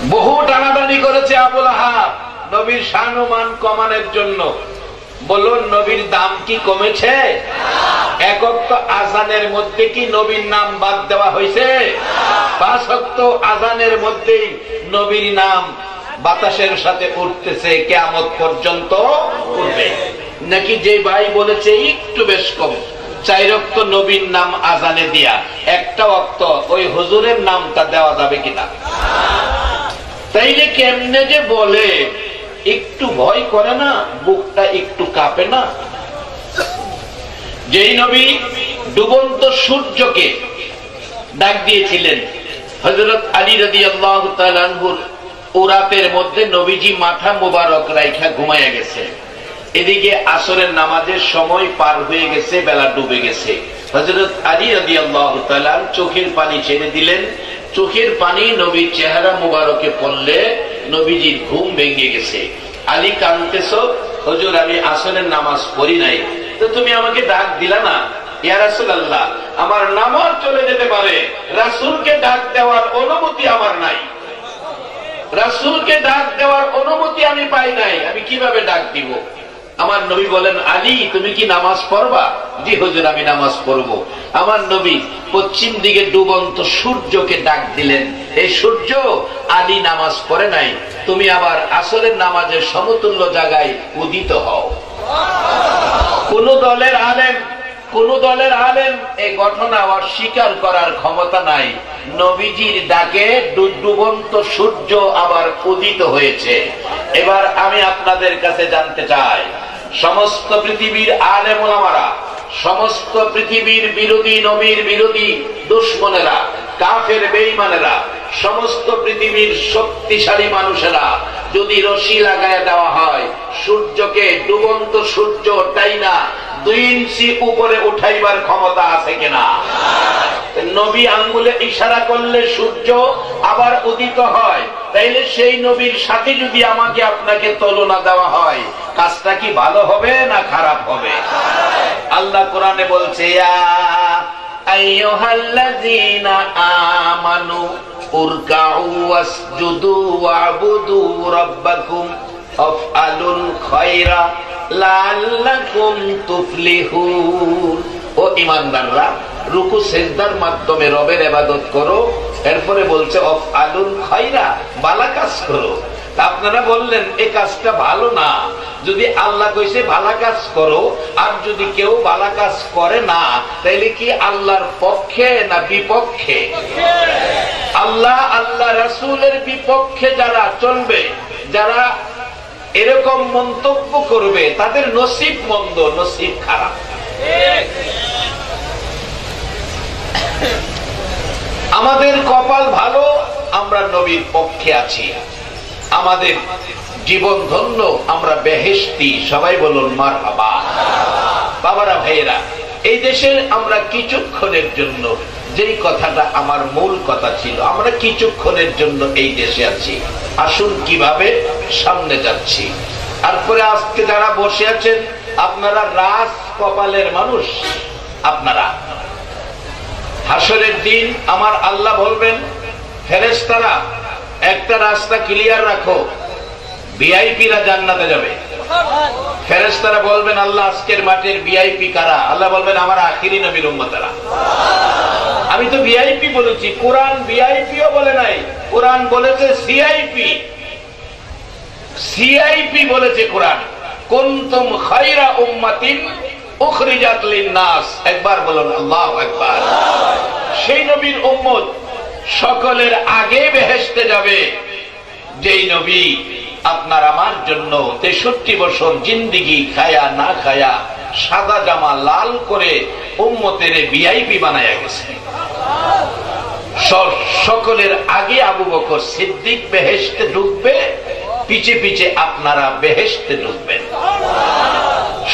বহু টানাটানি করেছে আবুল আহাব নবীর শান ও মান কমানোর জন্য। বলুন, নবীর দাম কি কমেছে? এক ওয়াক্ত আযানের মধ্যে কি নবীর নাম বাদ দেওয়া হয়েছে? 5 ওয়াক্ত আযানের মধ্যেই নবীর নাম বাতাসের সাথে উঠতেছে, কিয়ামত পর্যন্ত উঠবে। নাকি যে ভাই বলেছে একটু বেশ কম, 4 ওয়াক্ত নবীর নাম আযানে দিয়া, একটা ওয়াক্ত ওই হুজুরের নামটা দেওয়া যাবে কিনা? তাইলে কেমনে যে বলে, একটু ভয় করে না? বুকটা একটু কাঁপে না? যেই নবী ডুবন্ত সূর্যকে ডাক দিয়েছিলেন, হযরত আলী রাদিয়াল্লাহু তাআলা আনহুর ওরাতের মধ্যে নবীজি মাথা মোবারক রাইখা ঘুমাইয়া গেছে। এদিকে আসরের নামাজের সময় পার হয়ে গেছে, বেলা ডুবে গেছে। হযরত আলী রাদিয়াল্লাহু তাআলা চোখের পানি ছেড়ে দিলেন। চোখের পানি নবীর চেহারা মুবারকে পড়লে নবীজির ঘুম ভেঙে গেছে। আলী কাঁদতেছ, হুজুর আমি আসরের নামাজ পড়ি নাই, তো তুমি আমাকে ডাক দিলা না? ইয়া রাসূলুল্লাহ, আমার নামাজ চলে যেতে পারে, রাসূলকে ডাক দেওয়ার অনুমতি আমার নাই। রাসূলকে ডাক দেওয়ার অনুমতি আমি পাই নাই, আমি কিভাবে ডাক দিব? আমার নবী বলেন, আলী তুমি কি নামাজ পড়বা? জি হুজুর আমি নামাজ পড়বো। আমার নবী পশ্চিম দিকে ডুবন্ত সূর্যকে ডাক দিলেন, এই সূর্য, আলী নামাজ পড়ে নাই, তুমি আবার আসরের নামাজের সমতুল্য জায়গায় উদিত হও। কোন দলের আলেম এই ঘটনা অস্বীকার করার ক্ষমতা নাই। নবীজির ডাকে ডুবন্ত সূর্য আবার উদিত হয়েছে। এবার আমি আপনাদের কাছে জানতে চাই, সমস্ত পৃথিবীর আলেম ওলামারা, সমস্ত পৃথিবীর বিরোধী, নবীর বিরোধী দুশমনেরা, কাফের বেঈমানেরা, সমস্ত পৃথিবীর শক্তিশালী মানুষেরা যদি রশি লাগায় দেওয়া হয়, সূর্যকে ডুবন্ত সূর্য টাইনা 2 ইঞ্চি উপরে উঠাইবার ক্ষমতা আছে কিনা? নবী আঙ্গুলে ইশারা করলে সূর্য আবার উদিত হয়, তাইলে সেই নবীর সাথে যদি আমাকে আপনাকে তুলনা দেওয়া হয়, কাজটা কি ভালো হবে না খারাপ হবে? আল্লাহ কোরআনে বলছে, ইয়া আইয়ুহাল্লাযীনা আমানু উরকাউ ওয়াসজুদু ওয়া'বুদু রাব্বাকুম আফআলুল খায়রা লাআল্লাকুম তুফলিহুন। ও ঈমানদাররা, রুকু সেজদার মাধ্যমে রবের ইবাদত করো। এরপরে বলছে আফআলুল খায়রা, ভালো কাজ করো। আপনারা বললেন এই কাজটা ভালো না, যদি আল্লাহ কইছে ভালো কাজ করো, আর যদি কেউ ভালো কাজ করে না, তাইলে কি আল্লাহর পক্ষে না বিপক্ষে? আল্লাহ রাসূলের বিপক্ষে যারা চলবে, যারা এরকম মন্তব্য করবে, তাদের নসিব মন্দ, নসিব খারাপ। আমাদের কপাল ভালো, আমরা নবীর পক্ষে আছি, আমাদের জীবন ধন্য, আমরা বেহেশতি। সবাই বলুন মারহাবা। বাবারা ভাইয়েরা, এই দেশের আমরা কিছুক্ষণের জন্য, যেই কথাটা আমার মূল কথা ছিল, আমরা কিছুক্ষণের জন্য এই দেশে আছি। আসুন কিভাবে সামনে যাচ্ছি। তারপরে আজকে যারা বসে আছেন, আপনারা রাজ কপালের মানুষ। আপনারা হাসরের দিন আমার আল্লাহ বলবেন, ফেরেশতারা একটা রাস্তা ক্লিয়ার রাখো, ভিআইপিরা জান্নাতে যাবে। ফেরেশতারা বলবেন, আল্লাহ আজকের মাঠের ভিআইপি কারা? আল্লাহ বলবেন, আমার আখিরি নবীর উম্মতেরা। আমি তো ভিআইপি বলেছি, কোরআন ভিআইপিও বলে নাই, কোরআন বলেছে সিআইপি। সিআইপি বলেছে কোরআন, কুনতুম খায়রা উম্মাতিন উখরিজাত লিন-নাস। একবার বলুন আল্লাহু আকবার। সেই নবীর উম্মত সকলের আগে বেহেশতে যাবে, যেই নবী আপনার আমার জন্য 63 বছর জিন্দেগি খায়া না খায়া সাদা জামা লাল করে উম্মতের ভিআইপি বানায়া গেছে। সকলের আগে আবু বকর সিদ্দিক বেহেশতে ঢুকবে, পিছে পিছে আপনারা বেহেশতে ঢুকবেন।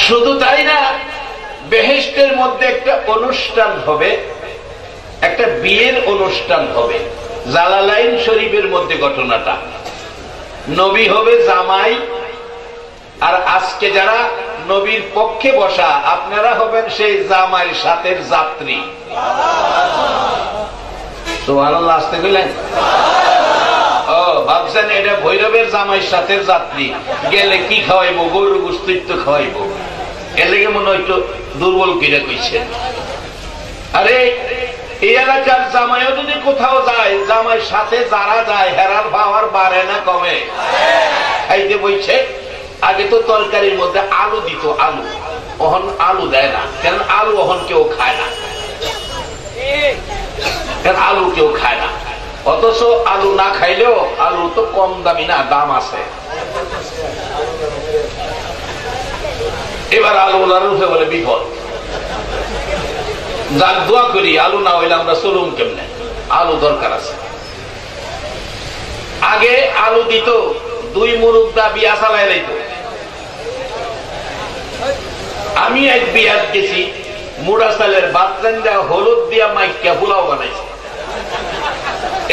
শুধু তাই না, বেহেশতের মধ্যে একটা অনুষ্ঠান হবে, একটা বিয়ের অনুষ্ঠান হবে। জালালাইন শরীফের মধ্যে ঘটনাটা, নবী হবে জামাই, আর আজকে যারা নবীর পক্ষে বসা, আপনারা হবেন সেই জামাইয়ের সাথের যাত্রী। সুবহানাল্লাহ, আসতে কইলেন? ও বাদ জামাই সাথে যাত্রী গেলে কি খাওয়াইবো, গরুর গোশত তো খাওয়াইবো, এর লেগে মনে হয়তো দুর্বল কিনে কইছে। আরে এই এলাকার জামাইও যদি কোথাও যায়, জামাই সাথে যারা যায় হেরার পাওয়ার বাড়ে না কমে? খাইতে বইছে। আগে তো তরকারির মধ্যে আলু দিত, আলু, ওহন আলু দেয় না, কারণ আলু ওহন কেউ খায় না, কারণ আলু কেউ খায় না। অথচ আলু না খাইলেও আলু তো কম দামি না, দাম আছে। এবার আলু রূপে বলে বিপদ, যাক দোয়া করি আলু না হইলে আমরা চলুম কেমনে, আলু দরকার আছে। আগে আলু দিত, 2 মুরুব্বা বিয়া চালাই লাইত। আমি এক বিয়াত গেছি, মুড়া চালের ভাত রান্দা হলুদ দিয়া মাইকা পোলাও বানাইছে।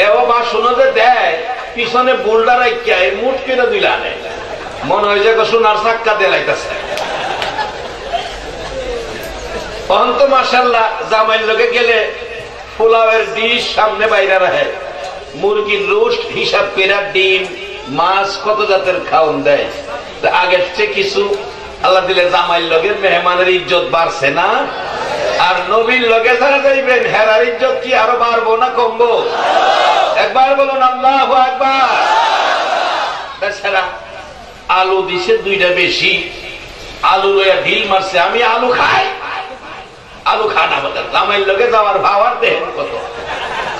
এও বা শুনতে দেয় পিছনে বোল্ডার রাইকা মুঠ কেটে দিলা নেই, মনে হয় যে সোনার চাক্কা দিয়ে লাইতেছে। অন্ত মাশাআল্লাহ জামাইয়ের লগে গেলে পোলাওয়ের ডিশ সামনে বাইরে রাখে, মুরগির রোস্ট হিসাব করে ডিম মাছ কত জাতের খাওন দেয়। আগের চেয়ে কিছু আল্লাহ দিলে জামাইয়ের লগে মেহমানের ইজ্জত বাড়ছে না? আর নবীর লগে যারা যাইবেন হেরার ইজ্জত কি আরো বাড়বো না কমবো? একবার বলুন আল্লাহু আকবার। তাছাড়া আলু দিছে 2টা বেশি, আলু লইয়া ঢিল মারছে, আমি আলু খাই, আলু খানা বলেন জামাইয়ের লগে যাওয়ার ভাবার দেখেন কত,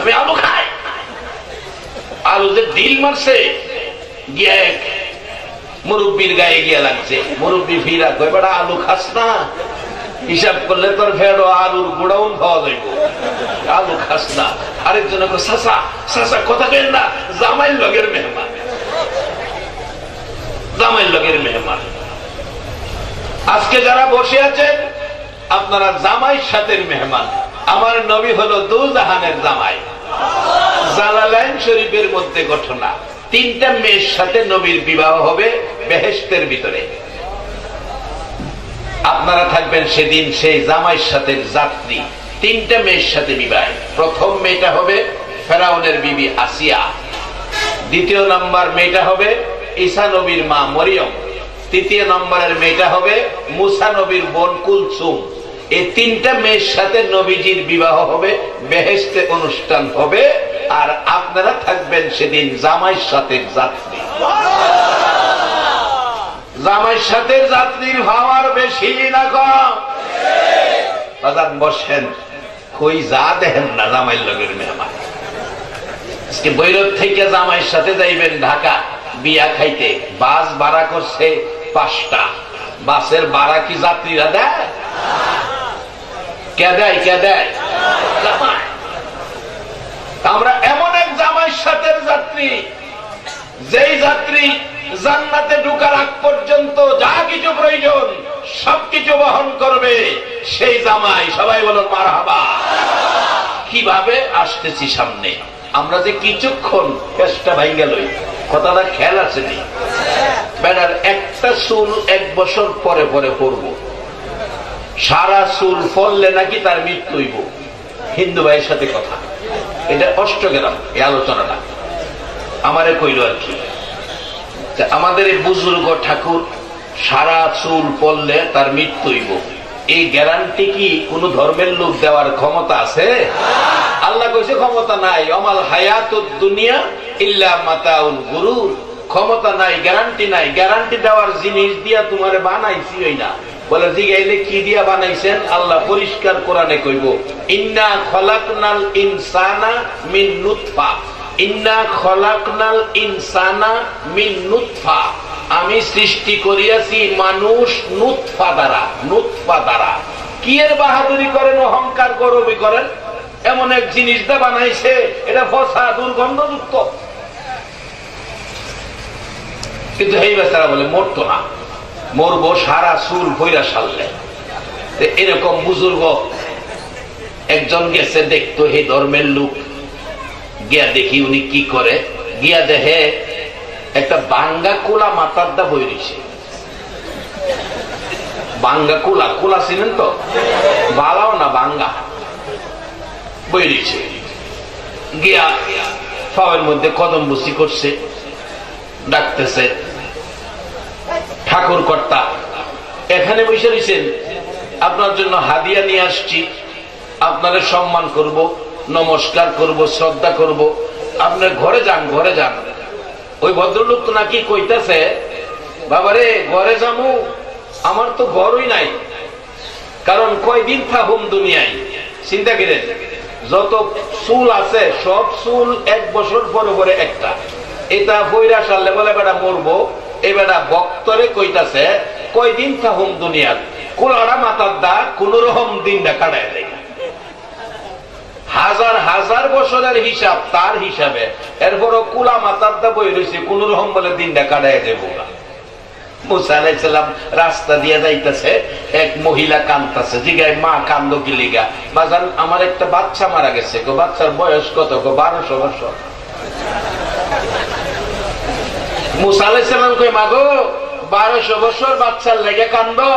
আমি আলু খাই। আলু যে ঢিল মারছে গিয়া মুরব্বীর গায়ে গিয়া লাগছে, মুরব্বী ফিরা কই বেটা আলু খাস না, হিসাব করলে তোর ফেরো আলুর গোডাউন খাওয়া যাইব, আলু খাস না। আরেকজন চাচা চাচা কথা কেন না, জামাইয়ের লগের মেহমান, জামাইয়ের লগের মেহমান। আজকে যারা বসে আছেন আপনারা জামাই সাথে মেহমান। আমার নবী হলো দুজাহানের জামাই। জালালাইন শরীফের মধ্যে ঘটনা, 3টা মেয়ের সাথে নবীর বিবাহ হবে বেহেশতের ভিতরে। আপনারা থাকবেন সেদিন সেই জামাইয়ের সাথে যাত্রী। 3টা মেয়ের সাথে বিবাহ। প্রথম মেয়েটা হবে ফেরাউনের বিবি আসিয়া, 2য় নম্বর মেয়েটা হবে ঈসা নবীর মা মরিয়ম, 3য় নম্বরের মেয়েটা হবে মুসা নবীর বোন কুলসুম। এই 3টা মেয়ের সাথে নবীজির বিবাহ হবে, বেহেশতে অনুষ্ঠান হবে, আর আপনারা থাকবেন সেদিন জামাইয়ের সাথে যাত্রী। জামাইয়ের সাথে যাত্রীর ভাবার বেশি না কম? বাজার বসেন, কই যা দেখেন না জামাইয়ের লগের মেহমান। আজকে বৈরব থেকে জামাইয়ের সাথে যাইবেন ঢাকা বিয়া খাইতে, বাস ভাড়া করছে 5টা, বাসের ভাড়া কি যাত্রীরা দেয়? কে দেয়? কে দেয়? জামাই। আমরা এমন এক জামাইয়ের সাথে যাত্রী, যেই যাত্রী জান্নাতে ঢোকার আগ পর্যন্ত যা কিছু প্রয়োজন সবকিছু বহন করবে, সেই জামাই। সবাই বলুন মারহাবা। কিভাবে আসতেছি সামনে, আমরা যে কিছুক্ষণ পেশটা ভাঙ্গা লই, কথাটা খেয়াল আছে নি? বেড়ার একটা চুল 1 বছর পরে পরে পড়বো, সারা চুল ফললে নাকি তার মৃত্যু হইব। হিন্দু ভাইয়ের সাথে কথা, এটা অষ্টগ্রাম এই আলোচনাটা আমারে কইল আর কি। আমাদের এই বুজুর্গ ঠাকুর সারা চুল পড়লে তার মৃত্যু হইব, এই গ্যারান্টি কি কোন ধর্মের লোক দেওয়ার ক্ষমতা আছে? আল্লাহ কইছে ক্ষমতা নাই। অমাল হায়াতুদ দুনিয়া ইল্লা মাতাউল গুরুর। ক্ষমতা নাই, গ্যারান্টি নাই। গ্যারান্টি দেওয়ার জিনিস দিয়া তোমারে বানাইছি ওই না। বলে জিগাইলে কি দিয়া বানাইছেন? আল্লাহ পরিষ্কার কোরআনে কইব, ইন্না খলাকনাল ইনসানা মিন নুতফা, ইন্না খলাকনাল ইনসানা মিন নুতফা। আমি সৃষ্টি করিয়াছি মানুষ নুতফা দ্বারা। নুতফা দ্বারা কি এর বাহাদুরি করেন, অহংকার গৌরবী করেন? এমন এক জিনিস দা বানাইছে, এটা ফসা দুর্গন্ধযুক্ত। কিন্তু এই বেচারা বলে মরতো না, মরবো সারা চুল ভৈরা সারলে। এরকম বুজুর্গ একজন গেছে দেখতো, এই ধর্মের লোক। গিয়া দেখি উনি কি করে, গিয়া দেখে একটা বাঙ্গা কোলা মাথার দা বই রয়েছে। বাঙ্গা কোলা, কোলা চিনেন তো? বালাও না, বাঙ্গা বই রয়েছে। গিয়া ফাওয়ের মধ্যে কদম বসি করছে, ডাকতেছে, ঠাকুর কর্তা এখানে বসে রয়েছেন, আপনার জন্য হাদিয়া নিয়ে আসছি, আপনাদের সম্মান করব, নমস্কার করব, শ্রদ্ধা করব, আপনার ঘরে যান, ঘরে যান। ওই ভদ্রলোক তো নাকি কইতাছে, বাবারে ঘরে যাবো, আমার তো ঘরই নাই, কারণ কয়দিন থাকুম দুনিয়ায়। চিন্তা করেন, যত চুল আছে সব চুল 1 বছর পরে পরে একটা, এটা বইরা সারলে বলে বেটা মরবো। এই বেটা বক্তরে কইতাছে কয়দিন থাকুম দুনিয়ার, কোলারা মাথার দা কোন রকম দিনটা কাটায় দেয়, হাজার হাজার বছরের হিসাব তার হিসাবে, এরপরও কুলা মাথার দা বই রয়েছে কোন রকম বলে দিনটা কাটায় দেবো না। মুসা আলাইহিস সালাম রাস্তা দিয়ে যাইতেছে, এক মহিলা কাঁদতেছে, জিগায় মা কান্দো কি লিগা? বাজান আমার একটা বাচ্চা মারা গেছে। বাচ্চার বয়স কত? 1200 বছর। মুসা আলাইহিস সালাম কই মা গো 1200 বছর বাচ্চার লেগে কান্দো?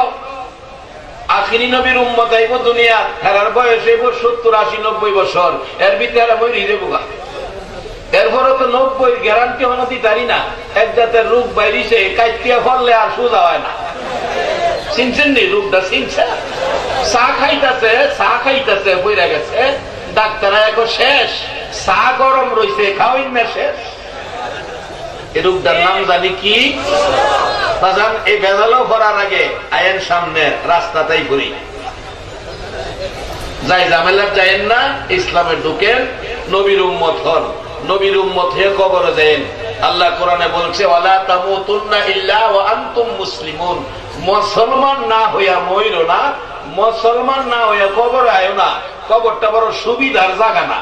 আখিরি নবীর উম্মত আইব দুনিয়া, হেরার বয়স হইব 70, 80, 90 বছর, এর ভিতরে মরি দেবো গা। এরপরে তো 90 গ্যারান্টি হনো দিতারি না, এক জাতের রোগ বাইরিছে, কাইতিয়া ফললে আর সোজা হয় না। চিনছেন নি রোগটা? চিনছে? চা খাইতেছে বইরা গেছে, ডাক্তার এখন শেষ, চা গরম রয়েছে, খাওয়াই না শেষ। এই রোগটার নাম জানি কি? বাজান এই বেজালো করার আগে আইন সামনে রাস্তাটাই ঘুরি, যাই ঝামেলার যাইেন না, ইসলামের ঢুকেন, নবীর উম্মত হন, নবীর উম্মত হয়ে কবরে যাইেন। আল্লাহ কোরআনে বলছে ওয়ালা তামুতুন্না ইল্লা ওয়া আনতুম মুসলিমুন, মুসলমান না হইয়া মইরো না, মুসলমান না হইয়া কবরে আয়ো না। কবরটা বড় সুবিধার জায়গা না।